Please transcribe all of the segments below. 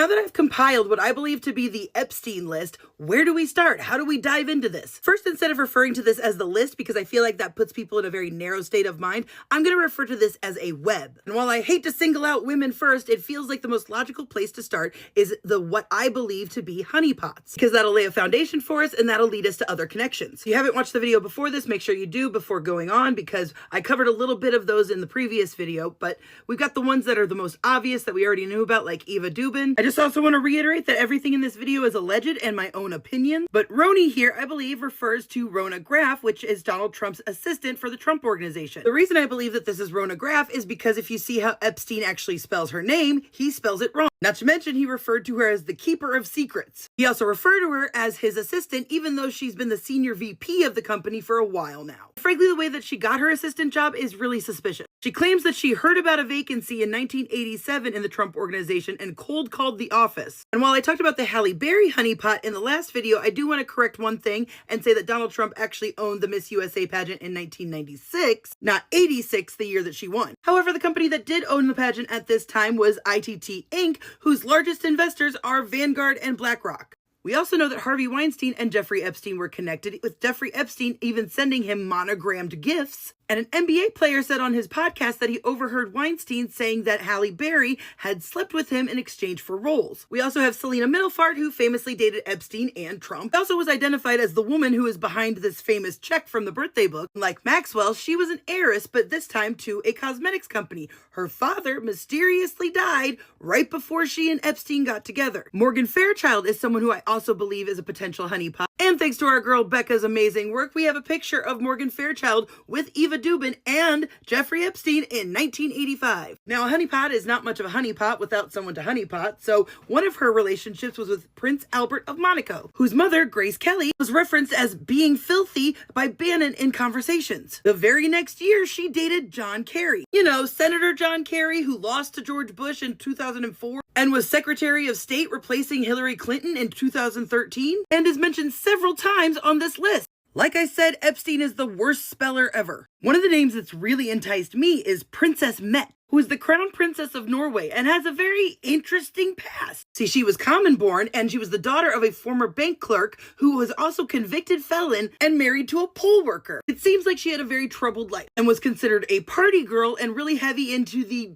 Now that I've compiled what I believe to be the Epstein list, where do we start? How do we dive into this? First, instead of referring to this as the list, because I feel like that puts people in a very narrow state of mind, I'm going to refer to this as a web. And while I hate to single out women first, it feels like the most logical place to start is what I believe to be honeypots, because that'll lay a foundation for us and that'll lead us to other connections. If you haven't watched the video before this, make sure you do before going on, because I covered a little bit of those in the previous video, but we've got the ones that are the most obvious that we already knew about, like Eva Dubin. I just also want to reiterate that everything in this video is alleged and my own opinion, but Roni here, I believe, refers to Rona Graff, which is Donald Trump's assistant for the Trump Organization. The reason I believe that this is Rona Graff is because if you see how Epstein actually spells her name, he spells it wrong. Not to mention, he referred to her as the keeper of secrets. He also referred to her as his assistant, even though she's been the senior VP of the company for a while now. Frankly, the way that she got her assistant job is really suspicious. She claims that she heard about a vacancy in 1987 in the Trump Organization and cold called the office. And while I talked about the Halle Berry honeypot in the last video, I do want to correct one thing and say that Donald Trump actually owned the Miss USA pageant in 1996, not 86, the year that she won. However, the company that did own the pageant at this time was ITT Inc., whose largest investors are Vanguard and BlackRock. We also know that Harvey Weinstein and Jeffrey Epstein were connected, with Jeffrey Epstein even sending him monogrammed gifts. And an NBA player said on his podcast that he overheard Weinstein saying that Halle Berry had slept with him in exchange for roles. We also have Selena Mittelfart, who famously dated Epstein and Trump. Also was identified as the woman who is behind this famous check from the birthday book. Like Maxwell, she was an heiress, but this time to a cosmetics company. Her father mysteriously died right before she and Epstein got together. Morgan Fairchild is someone who I also believe is a potential honeypot. And thanks to our girl Becca's amazing work, we have a picture of Morgan Fairchild with Eva Dubin and Jeffrey Epstein in 1985. Now, a honeypot is not much of a honeypot without someone to honeypot, so one of her relationships was with Prince Albert of Monaco, whose mother, Grace Kelly, was referenced as being filthy by Bannon in conversations. The very next year, she dated John Kerry. You know, Senator John Kerry, who lost to George Bush in 2004 and was Secretary of State replacing Hillary Clinton in 2013, and is mentioned several times on this list. Like I said, Epstein is the worst speller ever. One of the names that's really enticed me is Princess Mette, who is the crown princess of Norway and has a very interesting past. See, she was common born and she was the daughter of a former bank clerk who was also convicted felon and married to a poll worker. It seems like she had a very troubled life and was considered a party girl and really heavy into the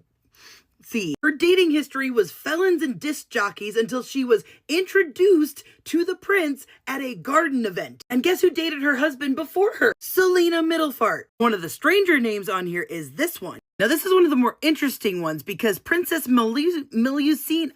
her dating history was felons and disc jockeys until she was introduced to the prince at a garden event. And guess who dated her husband before her? Selena Mittelfart. One of the stranger names on here is this one. Now, this is one of the more interesting ones because Princess Melusine,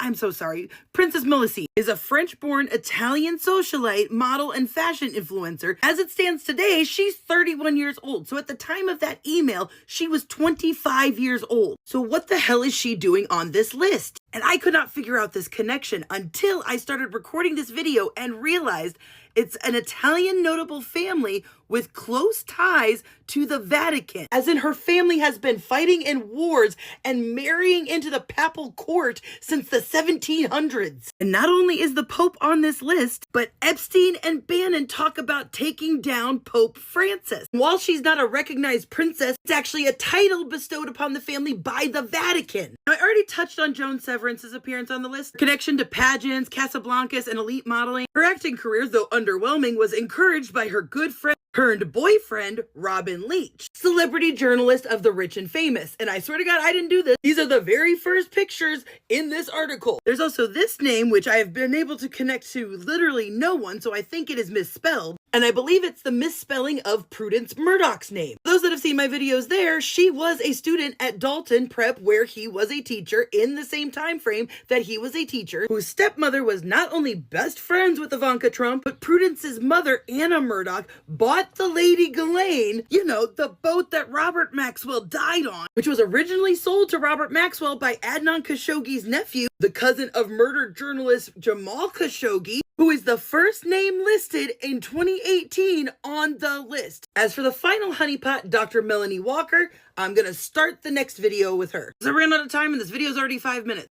Princess Melusine is a French-born Italian socialite, model, and fashion influencer. As it stands today, she's 31 years old. So at the time of that email, she was 25 years old. So what the hell is she doing on this list? And I could not figure out this connection until I started recording this video and realized it's an Italian notable family with close ties to the Vatican, as in her family has been fighting in wars and marrying into the papal court since the 1700s. And not only is the Pope on this list, but Epstein and Bannon talk about taking down Pope Francis. While she's not a recognized princess, it's actually a title bestowed upon the family by the Vatican. Now, I already touched on Joan Severance's appearance on the list. Her connection to pageants, Casablancas, and elite modeling. Her acting career, though underwhelming, was encouraged by her good friend turned boyfriend, Robin Leach, celebrity journalist of The Rich and Famous. And I swear to God, I didn't do this. These are the very first pictures in this article. There's also this name, which I have been able to connect to literally no one, so I think it is misspelled. And I believe it's the misspelling of Prudence Murdoch's name. For those that have seen my videos there, she was a student at Dalton Prep where he was a teacher in the same time frame that he was a teacher, whose stepmother was not only best friends with Ivanka Trump, but Prudence's mother, Anna Murdoch, bought the Lady Ghislaine, you know, the boat that Robert Maxwell died on, which was originally sold to Robert Maxwell by Adnan Khashoggi's nephew, the cousin of murdered journalist Jamal Khashoggi, who is the first name listed in 2018 on the list. As for the final honeypot, Dr. Melanie Walker, I'm gonna start the next video with her. So I ran out of time and this video is already 5 minutes.